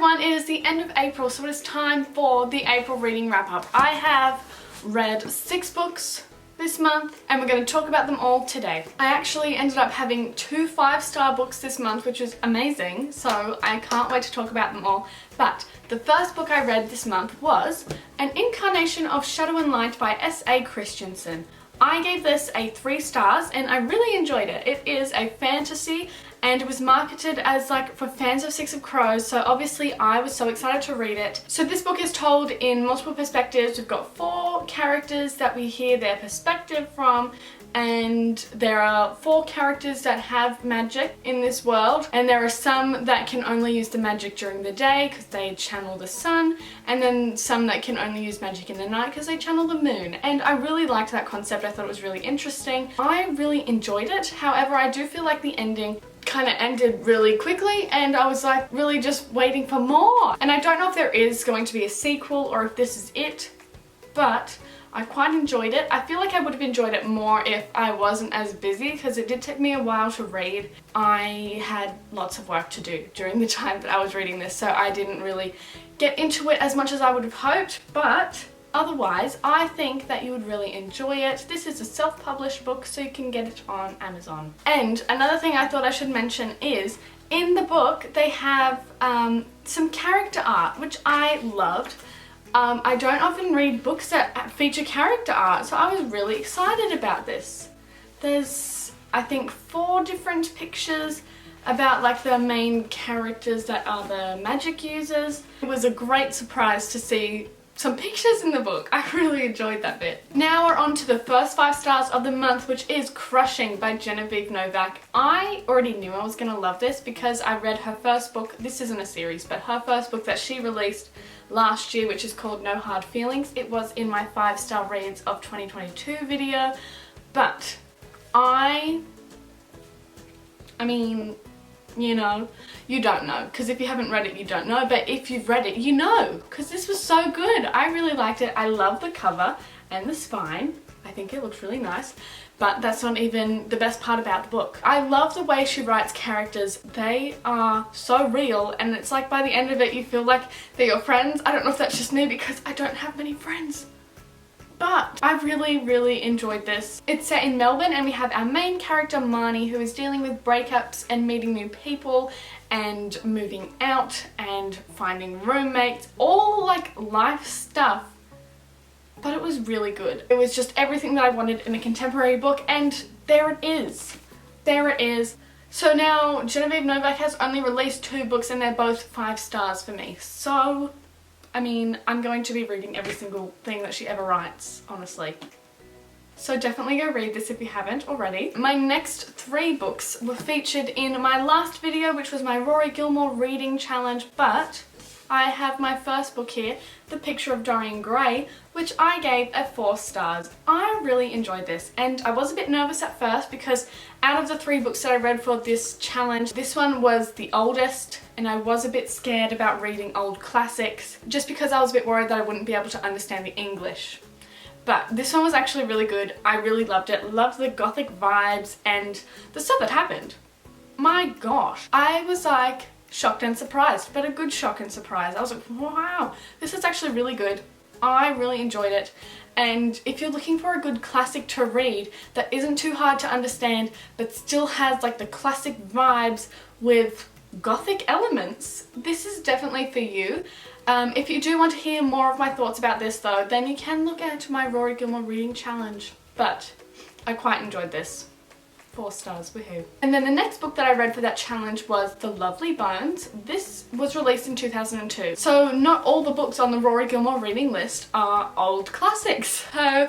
everyone, it is the end of April, so it is time for the April reading wrap up. I have read 6 books this month and we're going to talk about them all today. I actually ended up having 2 5-star books this month, which is amazing, so I can't wait to talk about them all. But the first book I read this month was An Incarnation of Shadow and Light by S.A. Christensen. I gave this a 3 stars and I really enjoyed it. It is a fantasy and it was marketed as like for fans of Six of Crows, so obviously I was so excited to read it. So this book is told in multiple perspectives. We've got 4 characters that we hear their perspective from, and there are 4 characters that have magic in this world, and there are some that can only use the magic during the day because they channel the sun, and then some that can only use magic in the night because they channel the moon. And I really liked that concept. I thought it was really interesting. I really enjoyed it. However, I do feel like the ending kind of ended really quickly and I was like really just waiting for more. And I don't know if there is going to be a sequel or if this is it, but I quite enjoyed it. I feel like I would have enjoyed it more if I wasn't as busy, because it did take me a while to read. I had lots of work to do during the time that I was reading this, so I didn't really get into it as much as I would have hoped, but otherwise I think that you would really enjoy it. This is a self-published book, so you can get it on Amazon. And another thing I thought I should mention is in the book they have some character art, which I loved. I don't often read books that feature character art, so I was really excited about this. There's, I think, 4 different pictures about like the main characters that are the magic users. It was a great surprise to see some pictures in the book. I really enjoyed that bit. Now we're on to the first 5 stars of the month, which is Crushing by Genevieve Novak. I already knew I was gonna love this because I read her first book. This isn't a series, but her first book that she released last year, which is called No Hard Feelings. It was in my 5-star reads of 2022 video, but I mean, you know, you don't know, because if you haven't read it you don't know, but if you've read it you know, because this was so good. I really liked it. I love the cover and the spine. I think it looks really nice, but that's not even the best part about the book. I love the way she writes characters. They are so real, and it's like by the end of it you feel like they're your friends. I don't know if that's just me because I don't have many friends, but I really enjoyed this. It's set in Melbourne and we have our main character Marnie, who is dealing with breakups and meeting new people and moving out and finding roommates, all like life stuff. But it was really good. It was just everything that I wanted in a contemporary book, and there it is. There it is. So now Genevieve Novak has only released 2 books and they're both 5 stars for me. So I mean, I'm going to be reading every single thing that she ever writes, honestly. So definitely go read this if you haven't already. My next 3 books were featured in my last video, which was my Rory Gilmore reading challenge, but I have my first book here, The Picture of Dorian Gray, which I gave a 4 stars. I really enjoyed this, and I was a bit nervous at first because out of the 3 books that I read for this challenge, this one was the oldest, and I was a bit scared about reading old classics just because I was a bit worried that I wouldn't be able to understand the English. But this one was actually really good. I really loved it. Loved the gothic vibes and the stuff that happened. My gosh, I was like shocked and surprised, but a good shock and surprise. I was like, wow, this is actually really good. I really enjoyed it. And if you're looking for a good classic to read that isn't too hard to understand but still has like the classic vibes with gothic elements, this is definitely for you. If you do want to hear more of my thoughts about this though, then you can look at my Rory Gilmore reading challenge. But I quite enjoyed this. 4 stars, woohoo. And then the next book that I read for that challenge was The Lovely Bones. This was released in 2002. So not all the books on the Rory Gilmore reading list are old classics. So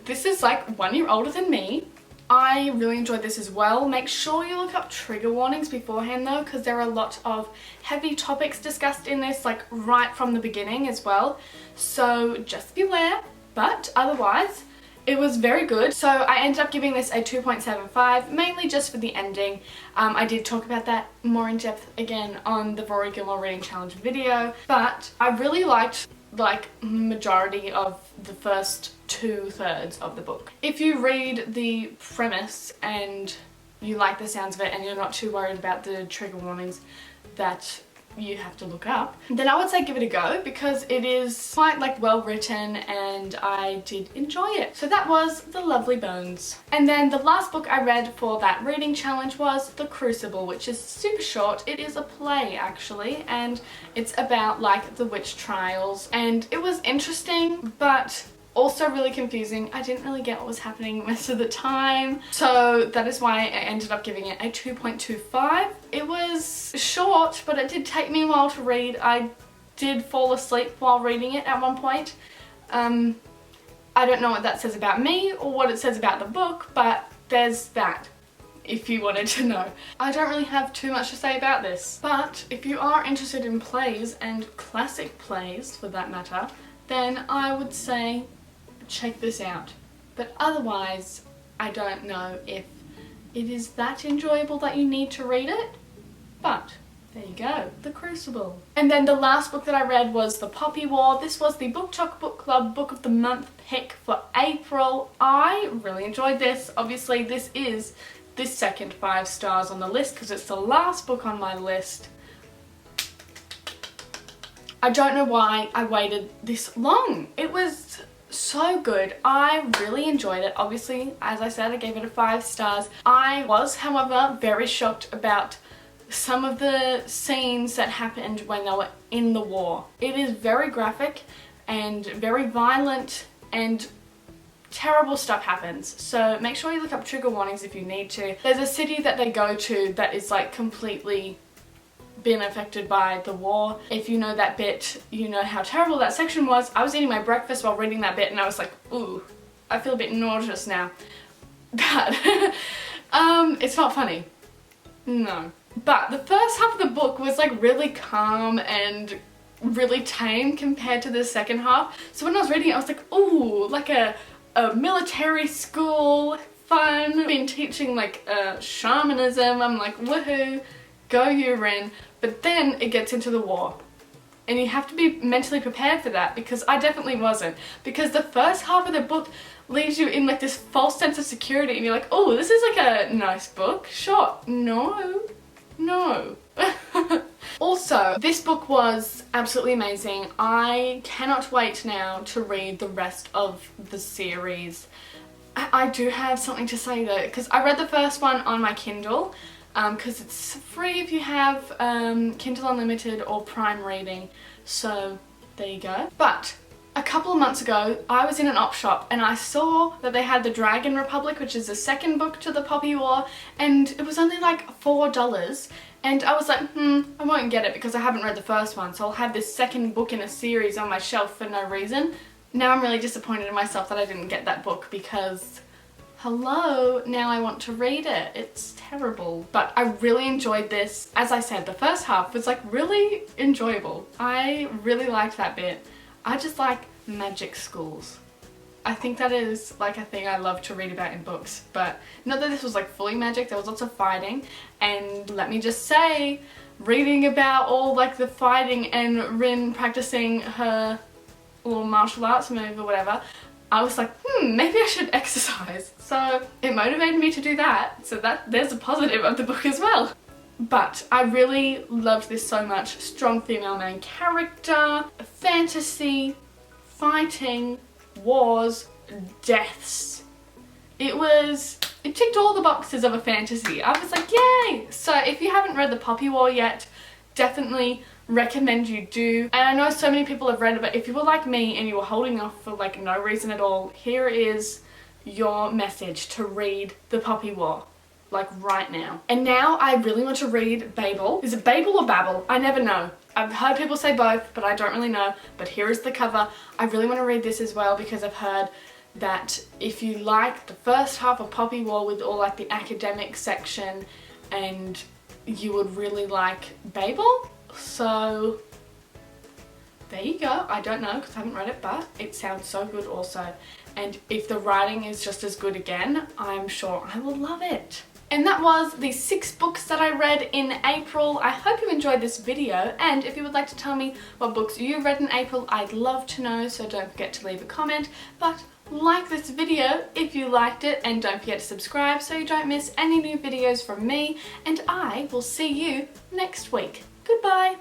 this is like 1 year older than me. I really enjoyed this as well. Make sure you look up trigger warnings beforehand though, because there are a lot of heavy topics discussed in this, like right from the beginning as well. So just beware, but otherwise it was very good. So I ended up giving this a 2.75, mainly just for the ending. I did talk about that more in depth again on the Rory Gilmore reading challenge video, but I really liked like majority of the first 2/3 of the book. If you read the premise and you like the sounds of it and you're not too worried about the trigger warnings that you have to look up, then I would say give it a go because it is quite like well written and I did enjoy it. So that was The Lovely Bones. And then the last book I read for that reading challenge was The Crucible, which is super short. It is a play actually, and it's about like the witch trials, and it was interesting but also really confusing. I didn't really get what was happening most of the time, so that is why I ended up giving it a 2.25. It was short, but it did take me a while to read. I did fall asleep while reading it at one point. I don't know what that says about me or what it says about the book, but there's that, if you wanted to know. I don't really have too much to say about this, but if you are interested in plays, and classic plays for that matter, then I would say check this out. But otherwise, I don't know if it is that enjoyable that you need to read it, but there you go, The Crucible. And then the last book that I read was The Poppy War. This was the Book Talk Book Club Book of the Month pick for April. I really enjoyed this. Obviously, this is the second 5 stars on the list because it's the last book on my list. I don't know why I waited this long. It was so good. I really enjoyed it. Obviously, as I said, I gave it a 5 stars. I was, however, very shocked about some of the scenes that happened when they were in the war. It is very graphic and very violent, and terrible stuff happens. So make sure you look up trigger warnings if you need to. There's a city that they go to that is like completely been affected by the war. If you know that bit, you know how terrible that section was. I was eating my breakfast while reading that bit and I was like, ooh, I feel a bit nauseous now. But it's not funny. No. But the first half of the book was like really calm and really tame compared to the second half. So when I was reading it, I was like, ooh, like a military school, fun. I've been teaching like shamanism. I'm like, woohoo, go you Rin. But then it gets into the war. And you have to be mentally prepared for that, because I definitely wasn't. Because the first half of the book leaves you in like this false sense of security and you're like, oh, this is like a nice book. Sure. No. No. Also, this book was absolutely amazing. I cannot wait now to read the rest of the series. I do have something to say though, because I read the first one on my Kindle, because it's free if you have Kindle Unlimited or Prime Reading, so there you go. But a couple of months ago I was in an op shop and I saw that they had the Dragon Republic, which is the second book to the Poppy War, and it was only like $4, and I was like, I won't get it because I haven't read the first one, so I'll have this second book in a series on my shelf for no reason. Now I'm really disappointed in myself that I didn't get that book, because hello, now I want to read it. It's terrible. But I really enjoyed this. As I said, the first half was like really enjoyable. I really liked that bit. I just like magic schools. I think that is like a thing I love to read about in books, but not that this was like fully magic. There was lots of fighting, and let me just say, reading about all like the fighting and Rin practicing her little martial arts move or whatever, I was like, maybe I should exercise. So it motivated me to do that. So there's a positive of the book as well. But I really loved this so much. Strong female main character, fantasy, fighting, wars, deaths. It ticked all the boxes of a fantasy. I was like, yay! So if you haven't read The Poppy War yet, definitely recommend you do. And I know so many people have read it, but if you were like me and you were holding off for like no reason at all, here is your message to read The Poppy War. Like right now. And now I really want to read Babel. Is it Babel or Babel? I never know. I've heard people say both, but I don't really know. But here is the cover. I really want to read this as well, because I've heard that if you like the first half of Poppy War with all like the academic section, and you would really like Babel. So there you go. I don't know because I haven't read it, but it sounds so good also. And if the writing is just as good again, I'm sure I will love it. And that was the 6 books that I read in April. I hope you enjoyed this video, and if you would like to tell me what books you read in April, I'd love to know, so don't forget to leave a comment. But like this video if you liked it, and don't forget to subscribe so you don't miss any new videos from me, and I will see you next week. Goodbye!